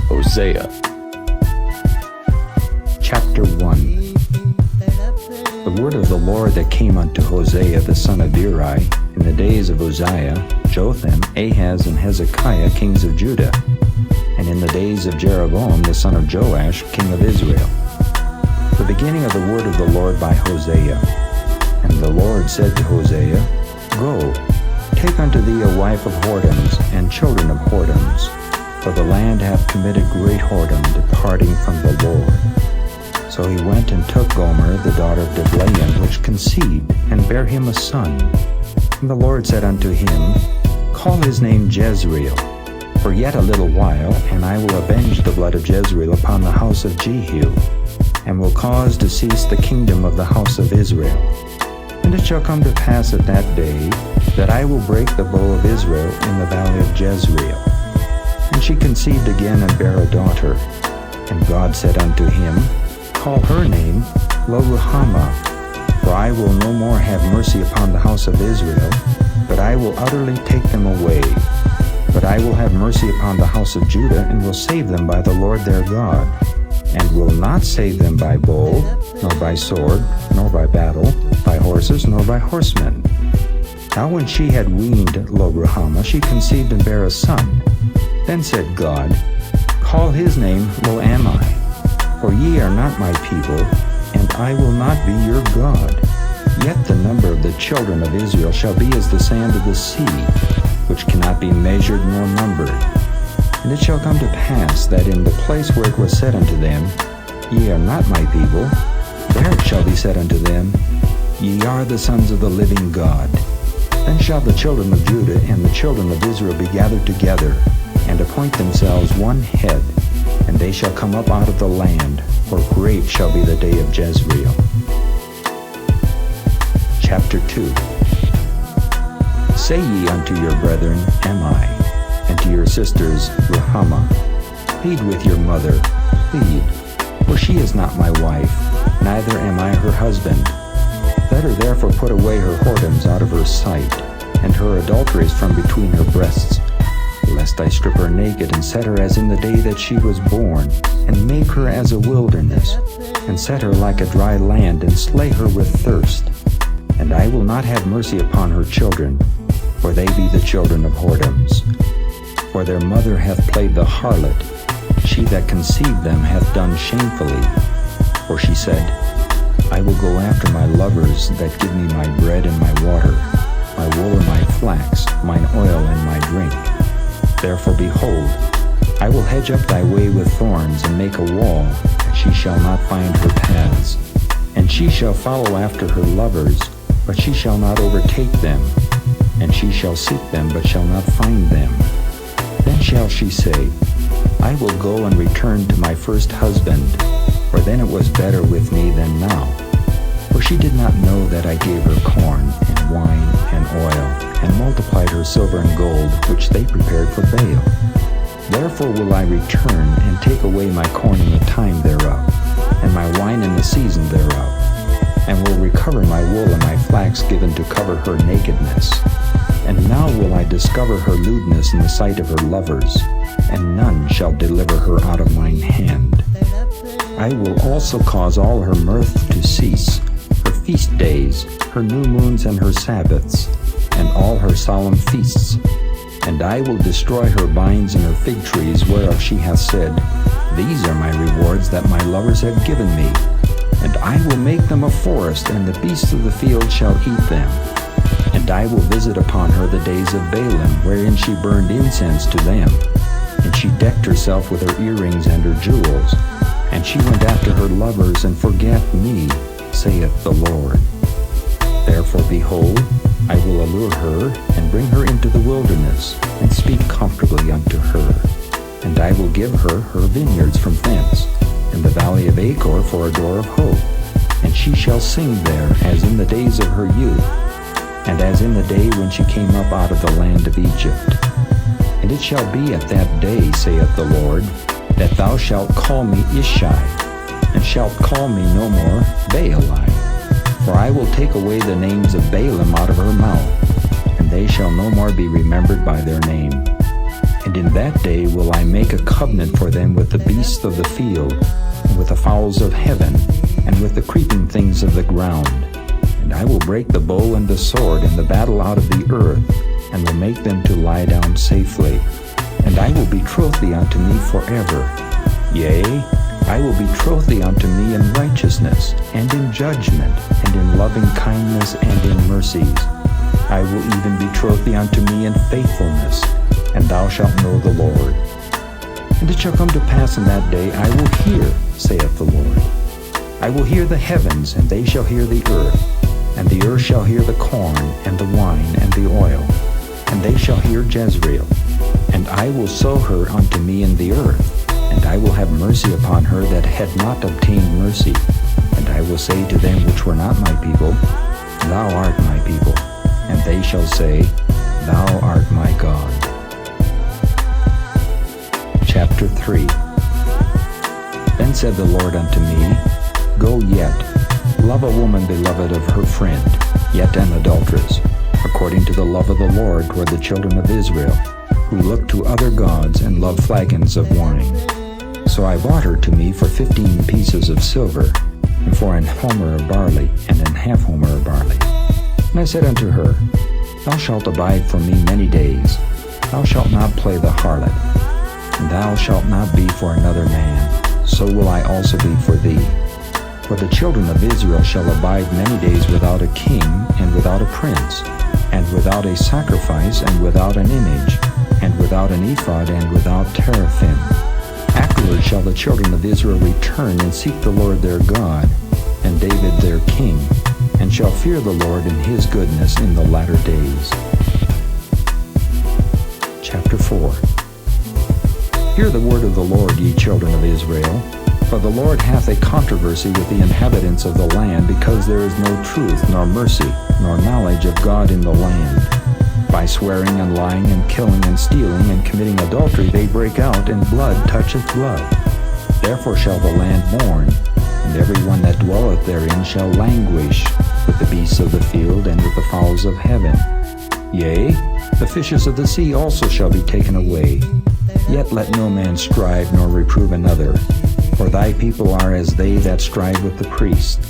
Hosea Chapter 1. The word of the Lord that came unto Hosea the son of Eri in the days of Uzziah, Jotham, Ahaz, and Hezekiah, kings of Judah, and in the days of Jeroboam the son of Joash, king of Israel. The beginning of the word of the Lord by Hosea. And the Lord said to Hosea, Go, take unto thee a wife of whoredoms, and children of whoredoms, for the land hath committed great whoredom, departing from the Lord. So he went and took Gomer, the daughter of Diblaim, which conceived, and bare him a son. And the Lord said unto him, Call his name Jezreel, for yet a little while, and I will avenge the blood of Jezreel upon the house of Jehu, and will cause to cease the kingdom of the house of Israel. And it shall come to pass at that day, that I will break the bow of Israel in the valley of Jezreel. And she conceived again and bare a daughter. And God said unto him, Call her name Lo-ruhamah, for I will no more have mercy upon the house of Israel, but I will utterly take them away. But I will have mercy upon the house of Judah, and will save them by the Lord their God, and will not save them by bow, nor by sword, nor by battle, by horses, nor by horsemen. Now when she had weaned Lo-ruhamah, she conceived and bare a son. Then said God, Call his name Lo-ammi, for ye are not my people, and I will not be your God. Yet the number of the children of Israel shall be as the sand of the sea, which cannot be measured nor numbered. And it shall come to pass that in the place where it was said unto them, Ye are not my people, there it shall be said unto them, Ye are the sons of the living God. Then shall the children of Judah and the children of Israel be gathered together, and appoint themselves one head, and they shall come up out of the land, for great shall be the day of Jezreel. Chapter 2. Say ye unto your brethren, Ammi, and to your sisters, Ruhamah, Plead with your mother, plead, for she is not my wife, neither am I her husband. Let her therefore put away her whoredoms out of her sight, and her adulteries from between her breasts, lest I strip her naked, and set her as in the day that she was born, and make her as a wilderness, and set her like a dry land, and slay her with thirst. And I will not have mercy upon her children, for they be the children of whoredoms. For their mother hath played the harlot, she that conceived them hath done shamefully. For she said, I will go after my lovers that give me my bread and my water, my wool and my flax, mine oil and my drink. Therefore, behold, I will hedge up thy way with thorns, and make a wall, that she shall not find her paths. And she shall follow after her lovers, but she shall not overtake them. And she shall seek them, but shall not find them. Then shall she say, I will go and return to my first husband, for then it was better with me than now. For she did not know that I gave her corn, and wine, and oil, and multiplied her silver and gold, which they prepared for Baal. Therefore will I return, and take away my corn in the time thereof, and my wine in the season thereof, and will recover my wool and my flax given to cover her nakedness. And now will I discover her lewdness in the sight of her lovers, and none shall deliver her out of mine hand. I will also cause all her mirth to cease, her feast days, her new moons and her Sabbaths, and all her solemn feasts. And I will destroy her vines and her fig trees, whereof she hath said, These are my rewards that my lovers have given me. And I will make them a forest, and the beasts of the field shall eat them. And I will visit upon her the days of Balaam, wherein she burned incense to them. And she decked herself with her earrings and her jewels. And she went after her lovers, and forgat me, saith the Lord. Therefore, behold, I will allure her, and bring her into the wilderness, and speak comfortably unto her. And I will give her her vineyards from thence, and the valley of Achor for a door of hope. And she shall sing there, as in the days of her youth, and as in the day when she came up out of the land of Egypt. And it shall be at that day, saith the Lord, that thou shalt call me Ishai, and shalt call me no more Baali. For I will take away the names of Balaam out of her mouth, and they shall no more be remembered by their name. And in that day will I make a covenant for them with the beasts of the field, and with the fowls of heaven, and with the creeping things of the ground. And I will break the bow and the sword and the battle out of the earth, and will make them to lie down safely. And I will betroth thee unto me forever. Yea, I will betroth thee unto me in righteousness, and in judgment, and in loving kindness, and in mercies. I will even betroth thee unto me in faithfulness, and thou shalt know the Lord. And it shall come to pass in that day, I will hear, saith the Lord. I will hear the heavens, and they shall hear the earth, and the earth shall hear the corn, and the wine, and the oil, and they shall hear Jezreel. And I will sow her unto me in the earth, and I will have mercy upon her that had not obtained mercy. And I will say to them which were not my people, Thou art my people. And they shall say, Thou art my God. Chapter 3. Then said the Lord unto me, Go yet, love a woman beloved of her friend, yet an adulteress, according to the love of the Lord toward the children of Israel, who look to other gods and love flagons of wine. So I bought her to me for 15 pieces of silver, and for an homer of barley, and an half homer of barley. And I said unto her, Thou shalt abide for me many days. Thou shalt not play the harlot, and thou shalt not be for another man. So will I also be for thee. For the children of Israel shall abide many days without a king, and without a prince, and without a sacrifice, and without an image, and without an ephod, and without teraphim. Afterward shall the children of Israel return and seek the Lord their God, and David their king, and shall fear the Lord in his goodness in the latter days. Chapter 4. Hear the word of the Lord, ye children of Israel. For the Lord hath a controversy with the inhabitants of the land, because there is no truth, nor mercy, nor knowledge of God in the land. By swearing and lying and killing and stealing and committing adultery they break out, and blood toucheth blood. Therefore shall the land mourn, and every one that dwelleth therein shall languish, with the beasts of the field and with the fowls of heaven. Yea, the fishes of the sea also shall be taken away. Yet let no man strive nor reprove another, for thy people are as they that strive with the priest.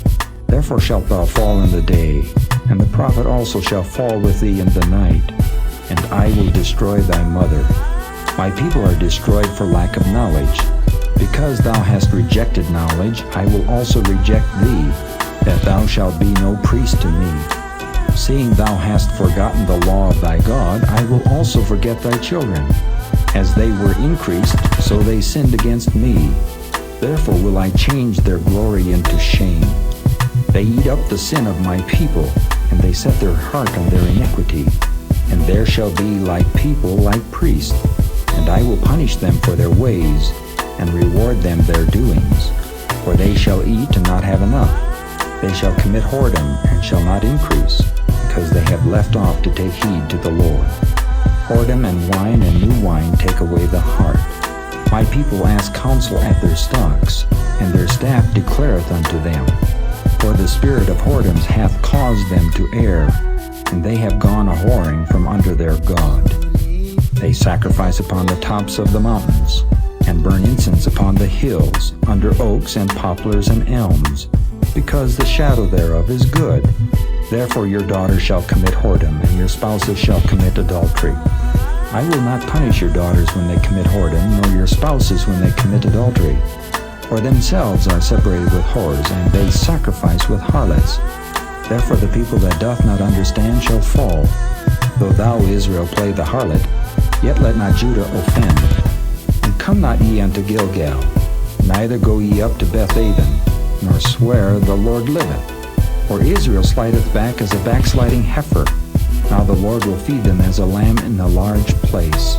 Therefore shalt thou fall in the day, and the prophet also shall fall with thee in the night, and I will destroy thy mother. My people are destroyed for lack of knowledge. Because thou hast rejected knowledge, I will also reject thee, that thou shalt be no priest to me. Seeing thou hast forgotten the law of thy God, I will also forget thy children. As they were increased, so they sinned against me. Therefore will I change their glory into shame. They eat up the sin of my people, and they set their heart on their iniquity. And there shall be like people, like priests, and I will punish them for their ways, and reward them their doings. For they shall eat and not have enough. They shall commit whoredom and shall not increase, because they have left off to take heed to the Lord. Whoredom and wine and new wine take away the heart. My people ask counsel at their stocks, and their staff declareth unto them. For the spirit of whoredoms hath caused them to err, and they have gone a-whoring from under their God. They sacrifice upon the tops of the mountains, and burn incense upon the hills, under oaks and poplars and elms, because the shadow thereof is good. Therefore your daughters shall commit whoredom, and your spouses shall commit adultery. I will not punish your daughters when they commit whoredom, nor your spouses when they commit adultery. For themselves are separated with whores, and they sacrifice with harlots. Therefore the people that doth not understand shall fall. Though thou, Israel, play the harlot, yet let not Judah offend. And come not ye unto Gilgal, neither go ye up to Beth-aven, nor swear, the Lord liveth. For Israel slideth back as a backsliding heifer. Now the Lord will feed them as a lamb in a large place.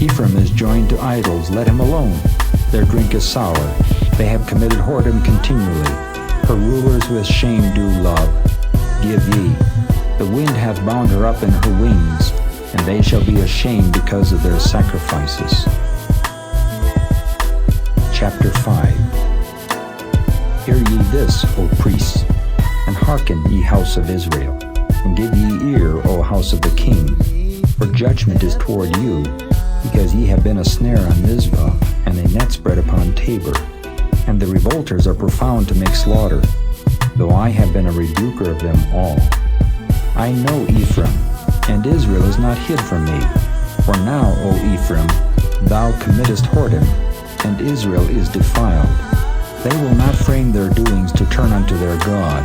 Ephraim is joined to idols, let him alone. Their drink is sour. They have committed whoredom continually. Her rulers with shame do love. Give ye. The wind hath bound her up in her wings, and they shall be ashamed because of their sacrifices. Chapter 5. Hear ye this, O priests, and hearken, ye house of Israel, and give ye ear, O house of the king, for judgment is toward you. because ye have been a snare on Mizpah, and a net spread upon Tabor. And the revolters are profound to make slaughter, though I have been a rebuker of them all. I know Ephraim, and Israel is not hid from me. For now, O Ephraim, thou committest whoredom, and Israel is defiled. They will not frame their doings to turn unto their God,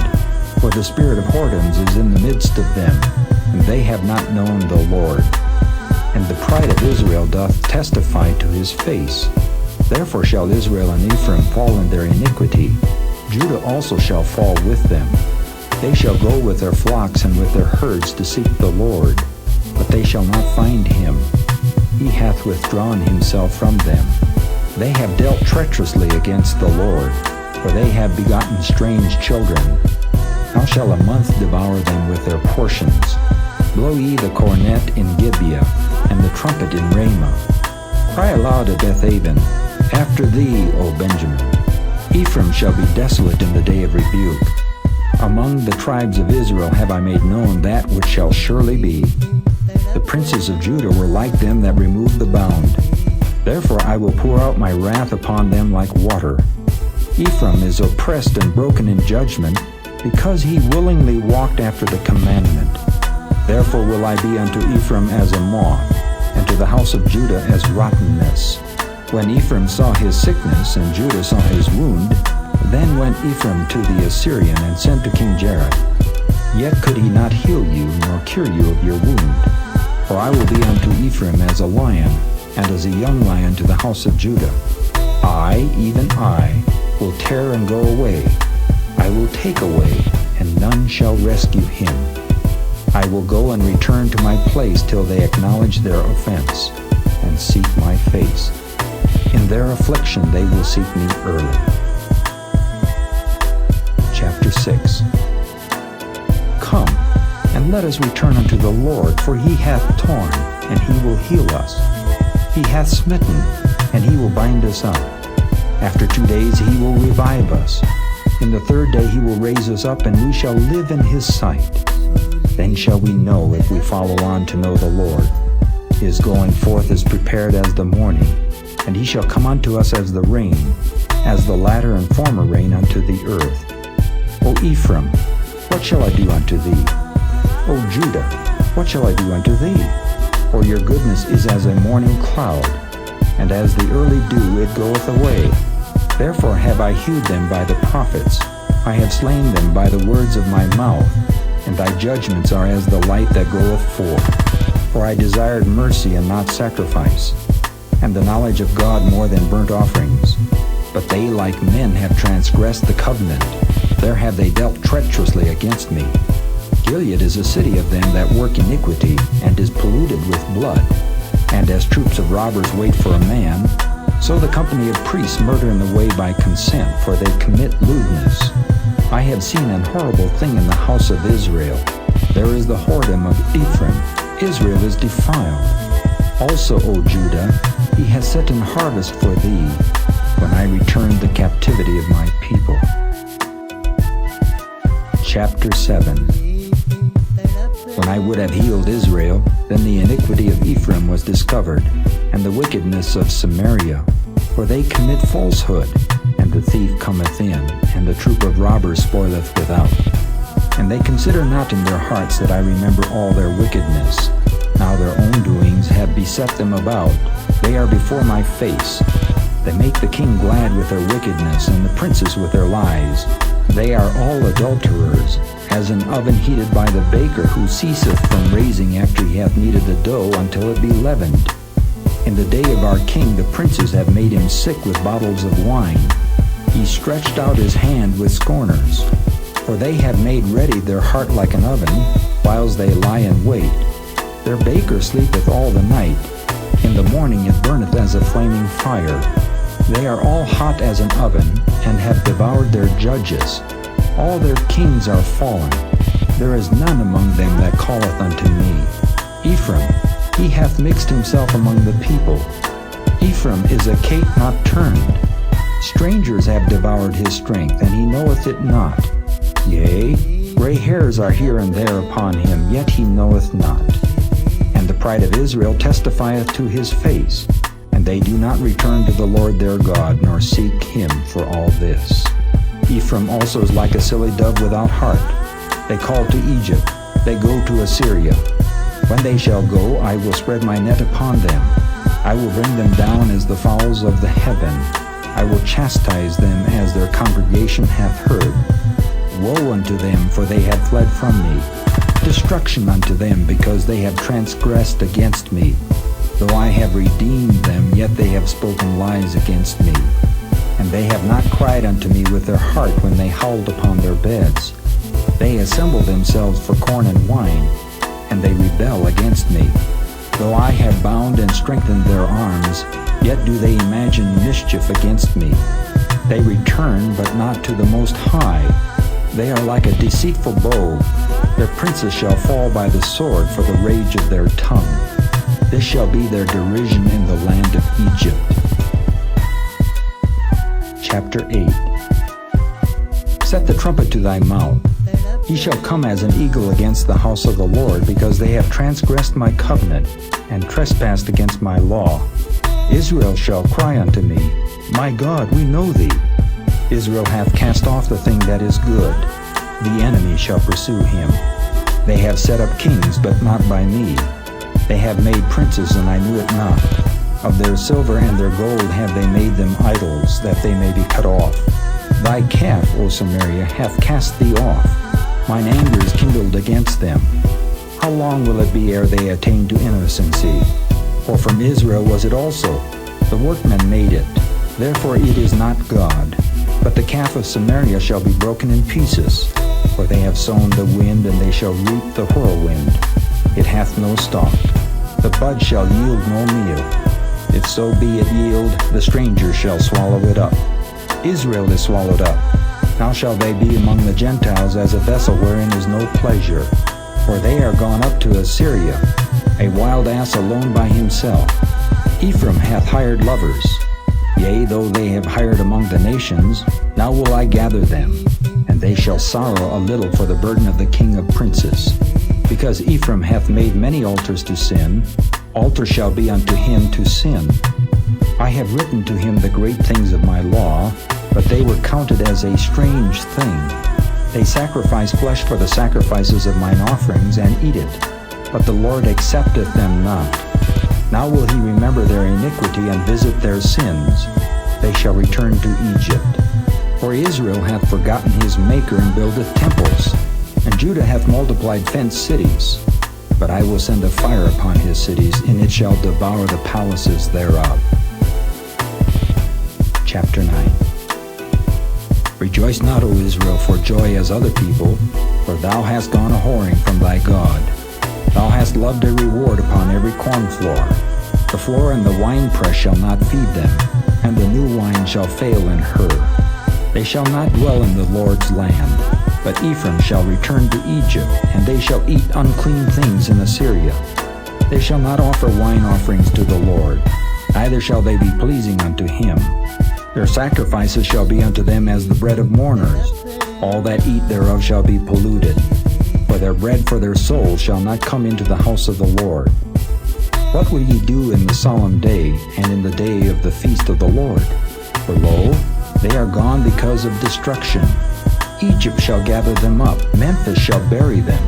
for the spirit of whoredoms is in the midst of them, and they have not known the Lord. And the pride of Israel doth testify to his face. Therefore shall Israel and Ephraim fall in their iniquity. Judah also shall fall with them. They shall go with their flocks and with their herds to seek the Lord, but they shall not find him. He hath withdrawn himself from them. They have dealt treacherously against the Lord, for they have begotten strange children. How shall a month devour them with their portions? Blow ye the cornet in Gibeah, and the trumpet in Ramah. Cry aloud at Bethaven, after thee, O Benjamin. Ephraim shall be desolate in the day of rebuke. Among the tribes of Israel have I made known that which shall surely be. The princes of Judah were like them that removed the bound. Therefore I will pour out my wrath upon them like water. Ephraim is oppressed and broken in judgment, because he willingly walked after the commandment. Therefore will I be unto Ephraim as a moth, and to the house of Judah as rottenness. When Ephraim saw his sickness, and Judah saw his wound, then went Ephraim to the Assyrian, and sent to King Jareb. Yet could he not heal you, nor cure you of your wound. For I will be unto Ephraim as a lion, and as a young lion to the house of Judah. I, even I, will tear and go away. I will take away, and none shall rescue him. I will go and return to my place till they acknowledge their offense, and seek my face. In their affliction they will seek me early. Chapter 6. Come, and let us return unto the Lord, for he hath torn, and he will heal us. He hath smitten, and he will bind us up. After 2 days he will revive us. In the 3rd day he will raise us up, and we shall live in his sight. Then shall we know, if we follow on to know the Lord. His going forth is prepared as the morning, and he shall come unto us as the rain, as the latter and former rain unto the earth. O Ephraim, what shall I do unto thee? O Judah, what shall I do unto thee? For your goodness is as a morning cloud, and as the early dew it goeth away. Therefore have I hewed them by the prophets. I have slain them by the words of my mouth, and thy judgments are as the light that goeth forth. For I desired mercy and not sacrifice, and the knowledge of God more than burnt offerings. But they like men have transgressed the covenant. There have they dealt treacherously against me. Gilead is a city of them that work iniquity, and is polluted with blood. And as troops of robbers wait for a man, so the company of priests murder in the way by consent, for they commit lewdness. I have seen an horrible thing in the house of Israel. There is the whoredom of Ephraim. Israel is defiled. Also, O Judah, he has set an harvest for thee, when I return the captivity of my people. Chapter 7. When I would have healed Israel, then the iniquity of Ephraim was discovered, and the wickedness of Samaria. For they commit falsehood, and the thief cometh in, and the troop of robbers spoileth without. And they consider not in their hearts that I remember all their wickedness. Now their own doings have beset them about. They are before my face. They make the king glad with their wickedness, and the princes with their lies. They are all adulterers, as an oven heated by the baker, who ceaseth from raising after he hath kneaded the dough until it be leavened. In the day of our king the princes have made him sick with bottles of wine. He stretched out his hand with scorners. For they have made ready their heart like an oven, whiles they lie in wait. Their baker sleepeth all the night. In the morning it burneth as a flaming fire. They are all hot as an oven, and have devoured their judges. All their kings are fallen. There is none among them that calleth unto me. Ephraim, he hath mixed himself among the people. Ephraim is a cake not turned. Strangers have devoured his strength, and he knoweth it not. Yea, gray hairs are here and there upon him, yet he knoweth not. And the pride of Israel testifieth to his face, and they do not return to the Lord their God, nor seek him for all this. Ephraim also is like a silly dove without heart. They call to Egypt, they go to Assyria. When they shall go, I will spread my net upon them. I will bring them down as the fowls of the heaven. I will chastise them as their congregation hath heard. Woe unto them, for they have fled from me. Destruction unto them, because they have transgressed against me. Though I have redeemed them, yet they have spoken lies against me. And they have not cried unto me with their heart when they howled upon their beds. They assemble themselves for corn and wine, and they rebel against me. Though I have bound and strengthened their arms, yet do they imagine mischief against me. They return, but not to the Most High. They are like a deceitful bow. Their princes shall fall by the sword for the rage of their tongue. This shall be their derision in the land of Egypt. Chapter 8. Set the trumpet to thy mouth. He shall come as an eagle against the house of the Lord, because they have transgressed my covenant, and trespassed against my law. Israel shall cry unto me, My God, we know thee. Israel hath cast off the thing that is good. The enemy shall pursue him. They have set up kings, but not by me. They have made princes, and I knew it not. Of their silver and their gold have they made them idols, that they may be cut off. Thy calf, O Samaria, hath cast thee off. Mine anger is kindled against them. How long will it be ere they attain to innocency? For from Israel was it also. The workmen made it. Therefore it is not God. But the calf of Samaria shall be broken in pieces. For they have sown the wind, and they shall reap the whirlwind. It hath no stalk. The bud shall yield no meal. If so be it yield, the stranger shall swallow it up. Israel is swallowed up. Now shall they be among the Gentiles as a vessel wherein is no pleasure. For they are gone up to Assyria, a wild ass alone by himself. Ephraim hath hired lovers. Yea, though they have hired among the nations, now will I gather them, and they shall sorrow a little for the burden of the king of princes. Because Ephraim hath made many altars to sin, altar shall be unto him to sin. I have written to him the great things of my law, but they were counted as a strange thing. They sacrifice flesh for the sacrifices of mine offerings, and eat it, but the Lord accepteth them not. Now will he remember their iniquity, and visit their sins. They shall return to Egypt. For Israel hath forgotten his Maker, and buildeth temples, and Judah hath multiplied fenced cities. But I will send a fire upon his cities, and it shall devour the palaces thereof. Chapter 9. Rejoice not, O Israel, for joy as other people, for thou hast gone a-whoring from thy God. Thou hast loved a reward upon every corn floor. The floor and the winepress shall not feed them, and the new wine shall fail in her. They shall not dwell in the Lord's land, but Ephraim shall return to Egypt, and they shall eat unclean things in Assyria. They shall not offer wine offerings to the Lord, neither shall they be pleasing unto him. Their sacrifices shall be unto them as the bread of mourners. All that eat thereof shall be polluted. For their bread for their souls shall not come into the house of the Lord. What will ye do in the solemn day, and in the day of the feast of the Lord? For lo, they are gone because of destruction. Egypt shall gather them up, Memphis shall bury them.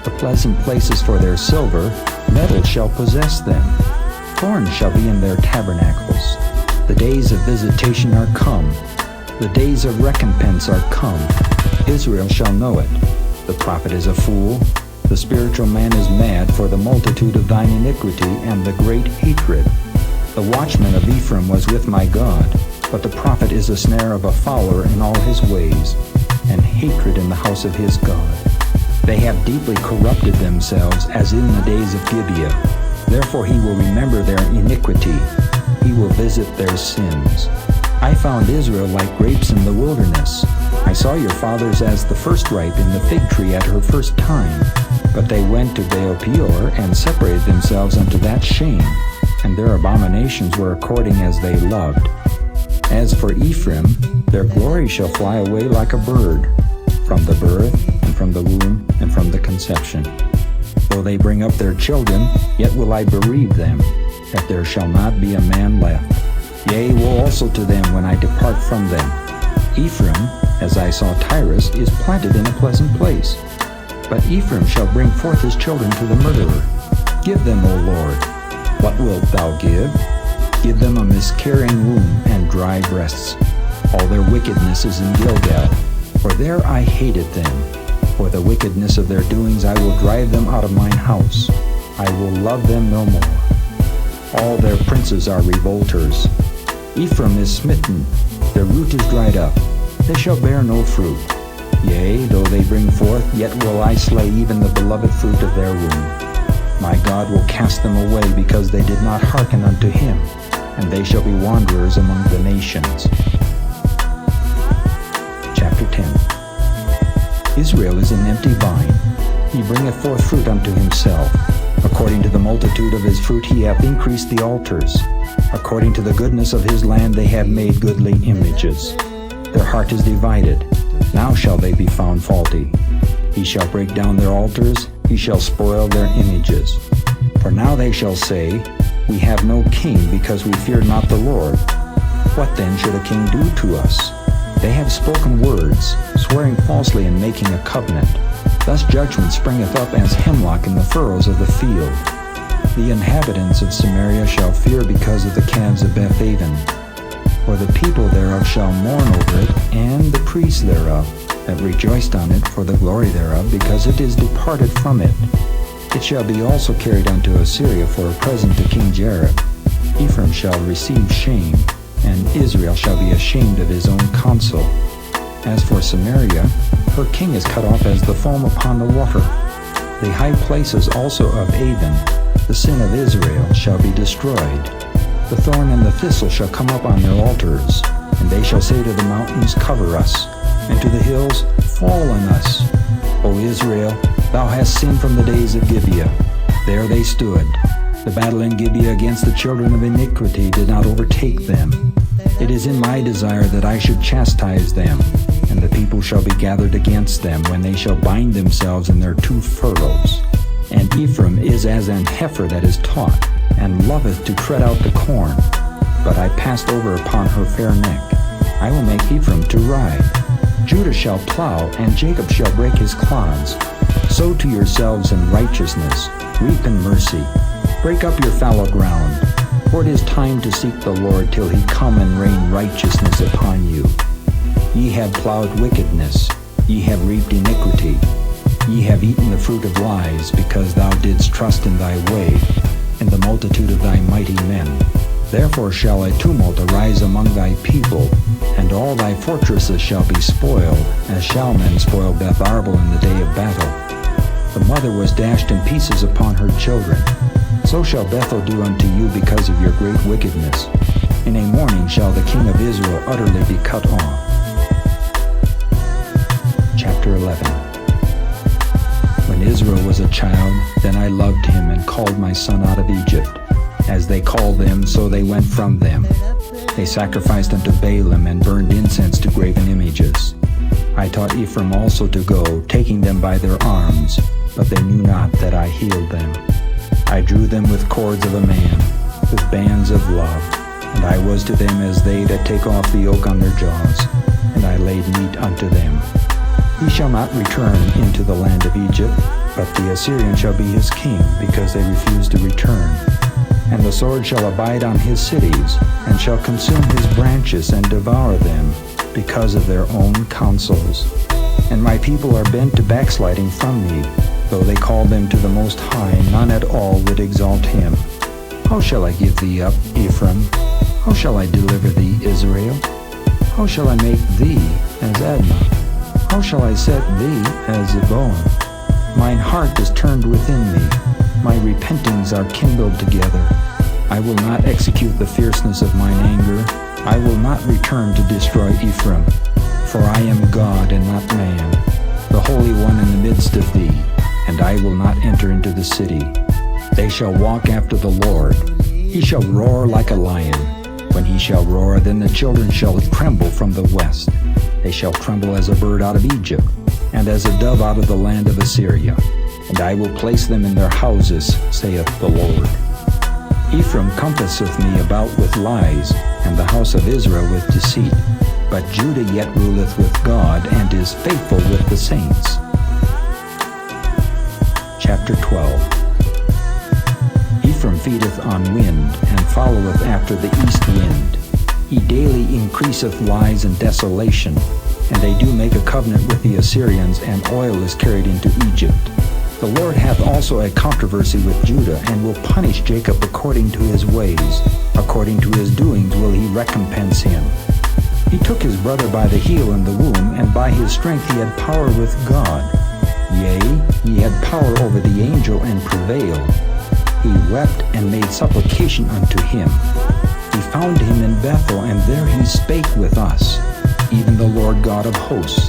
The pleasant places for their silver, metal shall possess them. Thorns shall be in their tabernacles. The days of visitation are come. The days of recompense are come. Israel shall know it. The prophet is a fool. The spiritual man is mad for the multitude of thine iniquity and the great hatred. The watchman of Ephraim was with my God, but the prophet is a snare of a fowler in all his ways, and hatred in the house of his God. They have deeply corrupted themselves as in the days of Gibeah. Therefore he will remember their iniquity. He will visit their sins. I found Israel like grapes in the wilderness. I saw your fathers as the first ripe in the fig tree at her first time. But they went to Baal Peor, and separated themselves unto that shame, and their abominations were according as they loved. As for Ephraim, their glory shall fly away like a bird, from the birth, and from the womb, and from the conception. For Though they bring up their children, yet will I bereave them, that there shall not be a man left. Yea, woe also to them when I depart from them. Ephraim, as I saw Tyrus, is planted in a pleasant place. But Ephraim shall bring forth his children to the murderer. Give them, O Lord. What wilt thou give? Give them a miscarrying womb and dry breasts. All their wickedness is in Gilgal, for there I hated them. For the wickedness of their doings I will drive them out of mine house. I will love them no more. All their princes are revolters. Ephraim is smitten, their root is dried up. They shall bear no fruit. Yea, though they bring forth, yet will I slay even the beloved fruit of their womb. My God will cast them away because they did not hearken unto him, and they shall be wanderers among the nations. Chapter 10. Israel is an empty vine. He bringeth forth fruit unto himself. According to the multitude of his fruit he hath increased the altars. According to the goodness of his land they have made goodly images. Their heart is divided. Now shall they be found faulty. He shall break down their altars. He shall spoil their images. For now they shall say, We have no king, because we fear not the Lord. What then should a king do to us? They have spoken words, swearing falsely and making a covenant. Thus judgment springeth up as hemlock in the furrows of the field. The inhabitants of Samaria shall fear because of the calves of Bethaven. For the people thereof shall mourn over it, and the priests thereof, that rejoiced on it for the glory thereof, because it is departed from it. It shall be also carried unto Assyria for a present to King Jareb. Ephraim shall receive shame, and Israel shall be ashamed of his own counsel. As for Samaria, her king is cut off as the foam upon the water. The high places also of Avon, the sin of Israel, shall be destroyed. The thorn and the thistle shall come up on their altars, and they shall say to the mountains, Cover us, and to the hills, Fall on us. O Israel, thou hast sinned from the days of Gibeah. There they stood. The battle in Gibeah against the children of iniquity did not overtake them. It is in my desire that I should chastise them, and the people shall be gathered against them when they shall bind themselves in their two furrows. And Ephraim is as an heifer that is taught, and loveth to tread out the corn. But I passed over upon her fair neck. I will make Ephraim to ride. Judah shall plow, and Jacob shall break his clods. Sow to yourselves in righteousness, reap in mercy. Break up your fallow ground, for it is time to seek the Lord till he come and rain righteousness upon you. Ye have plowed wickedness, ye have reaped iniquity. Ye have eaten the fruit of lies, because thou didst trust in thy way, in the multitude of thy mighty men. Therefore shall a tumult arise among thy people, and all thy fortresses shall be spoiled, as shall men spoil Beth Arbel in the day of battle. The mother was dashed in pieces upon her children. So shall Bethel do unto you because of your great wickedness. In a morning shall the king of Israel utterly be cut off. Chapter 11. When Israel was a child, then I loved him and called my son out of Egypt. As they called them, so they went from them. They sacrificed unto Baalim and burned incense to graven images. I taught Ephraim also to go, taking them by their arms, but they knew not that I healed them. I drew them with cords of a man, with bands of love, and I was to them as they that take off the yoke on their jaws, and I laid meat unto them. He shall not return into the land of Egypt, but the Assyrian shall be his king, because they refuse to return. And the sword shall abide on his cities, and shall consume his branches and devour them, because of their own counsels. And my people are bent to backsliding from me. Though they called them to the Most High, none at all would exalt him. How shall I give thee up, Ephraim? How shall I deliver thee, Israel? How shall I make thee as Admah? How shall I set thee as Zeboim? Mine heart is turned within me. My repentings are kindled together. I will not execute the fierceness of mine anger. I will not return to destroy Ephraim. For I am God and not man, the Holy One in the midst of thee, and I will not enter into the city. They shall walk after the Lord. He shall roar like a lion. When he shall roar, then the children shall tremble from the west. They shall tremble as a bird out of Egypt, and as a dove out of the land of Assyria. and I will place them in their houses, saith the Lord. Ephraim compasseth me about with lies, and the house of Israel with deceit. But Judah yet ruleth with God, and is faithful with the saints. Chapter 12. Ephraim feedeth on wind, and followeth after the east wind. He daily increaseth lies and desolation, and they do make a covenant with the Assyrians, and oil is carried into Egypt. The Lord hath also a controversy with Judah, and will punish Jacob according to his ways. According to his doings will he recompense him. He took his brother by the heel in the womb, and by his strength he had power with God. Yea, he had power over the angel, and prevailed. He wept and made supplication unto him. He found him in Bethel, and there he spake with us, even the Lord God of hosts.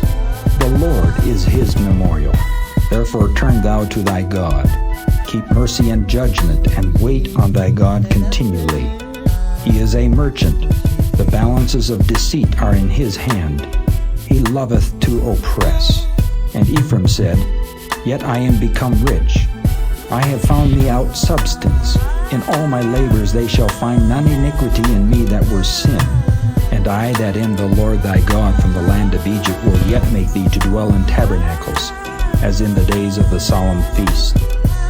The Lord is his memorial. Therefore turn thou to thy God. Keep mercy and judgment, and wait on thy God continually. He is a merchant. The balances of deceit are in his hand. He loveth to oppress. And Ephraim said, Yet I am become rich. I have found me out substance. In all my labors they shall find none iniquity in me that were sin. And I that am the Lord thy God from the land of Egypt will yet make thee to dwell in tabernacles, as in the days of the solemn feast.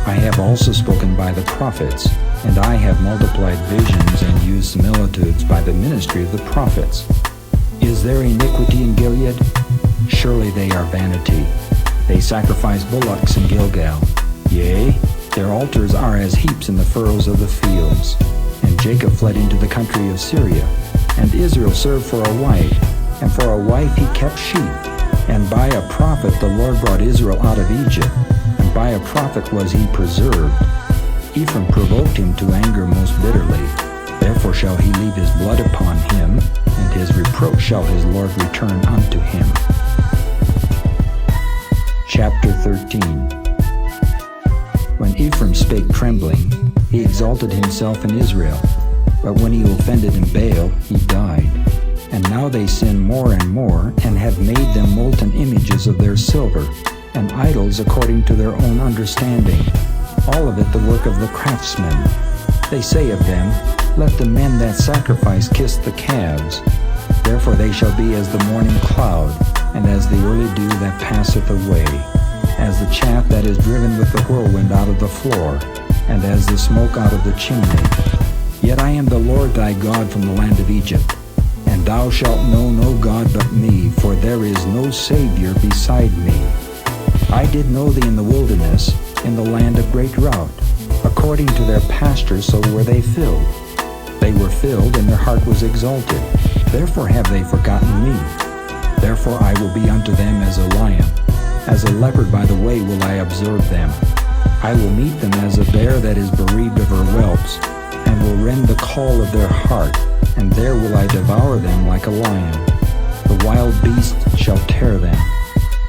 I have also spoken by the prophets, and I have multiplied visions and used similitudes by the ministry of the prophets. Is there iniquity in Gilead? Surely they are vanity. They sacrifice bullocks in Gilgal. Yea, their altars are as heaps in the furrows of the fields. And Jacob fled into the country of Syria, and Israel served for a wife, and for a wife he kept sheep. And by a prophet the Lord brought Israel out of Egypt, and by a prophet was he preserved. Ephraim provoked him to anger most bitterly. Therefore shall he leave his blood upon him, and his reproach shall his Lord return unto him. Chapter 13. When Ephraim spake trembling, he exalted himself in Israel. But when he offended in Baal, he died. And now they sin more and more, and have made them molten images of their silver, and idols according to their own understanding, all of it the work of the craftsmen. They say of them, Let the men that sacrifice kiss the calves. Therefore they shall be as the morning cloud, and as the early dew that passeth away, as the chaff that is driven with the whirlwind out of the floor, and as the smoke out of the chimney. Yet I am the Lord thy God from the land of Egypt, and thou shalt know no God but me, for there is no Savior beside me. I did know thee in the wilderness, in the land of great drought. According to their pastures so were they filled. They were filled, and their heart was exalted. Therefore have they forgotten me. Therefore I will be unto them as a lion. As a leopard by the way will I observe them. I will meet them as a bear that is bereaved of her whelps, and will rend the caul of their heart, and there will I devour them like a lion. The wild beast shall tear them.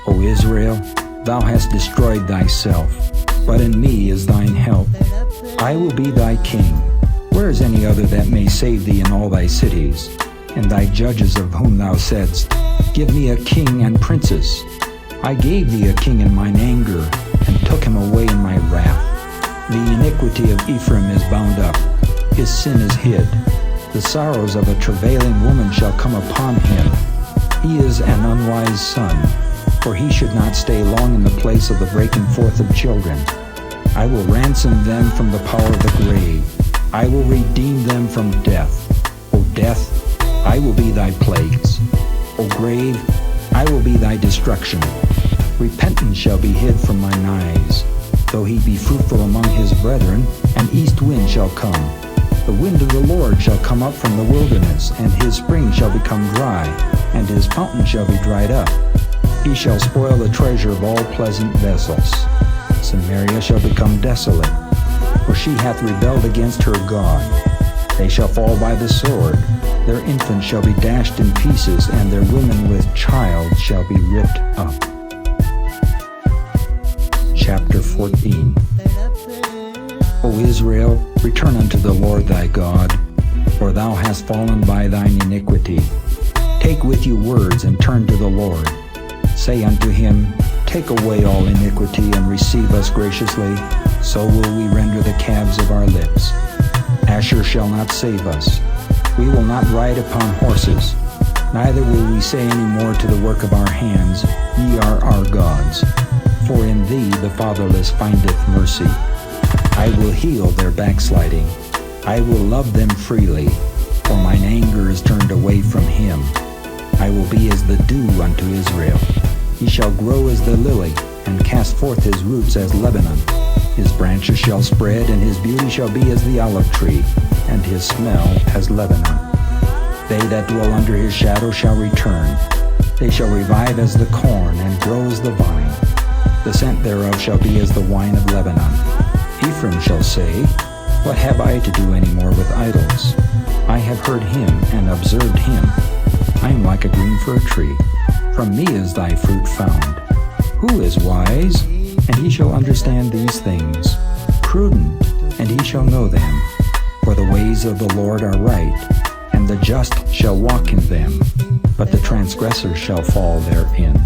O Israel, thou hast destroyed thyself, but in me is thine help. I will be thy king. Where is any other that may save thee in all thy cities? And thy judges of whom thou saidst, Give me a king and princes. I gave thee a king in mine anger, and took him away in my wrath. The iniquity of Ephraim is bound up, his sin is hid. The sorrows of a travailing woman shall come upon him. He is an unwise son, for he should not stay long in the place of the breaking forth of children. I will ransom them from the power of the grave. I will redeem them from death. O death, I will be thy plagues. O grave, I will be thy destruction. Repentance shall be hid from mine eyes. Though he be fruitful among his brethren, an east wind shall come. The wind of the Lord shall come up from the wilderness, and his spring shall become dry, and his fountain shall be dried up. He shall spoil the treasure of all pleasant vessels. Samaria shall become desolate, for she hath rebelled against her God. They shall fall by the sword. Their infants shall be dashed in pieces, and their women with child shall be ripped up. Chapter 14. O Israel, return unto the Lord thy God, for thou hast fallen by thine iniquity. Take with you words, and turn to the Lord. Say unto him, Take away all iniquity and receive us graciously, so will we render the calves of our lips. Asher shall not save us. We will not ride upon horses, neither will we say any more to the work of our hands, Ye are our gods. For in thee the fatherless findeth mercy. I will heal their backsliding. I will love them freely, for mine anger is turned away from him. I will be as the dew unto Israel. He shall grow as the lily, and cast forth his roots as Lebanon. His branches shall spread, and his beauty shall be as the olive tree, and his smell as Lebanon. They that dwell under his shadow shall return. They shall revive as the corn, and grow as the vine. The scent thereof shall be as the wine of Lebanon. Ephraim shall say, What have I to do any more with idols? I have heard him and observed him. I am like a green fir tree. From me is thy fruit found. Who is wise? And he shall understand these things. Prudent, and he shall know them. For the ways of the Lord are right, and the just shall walk in them, but the transgressor shall fall therein.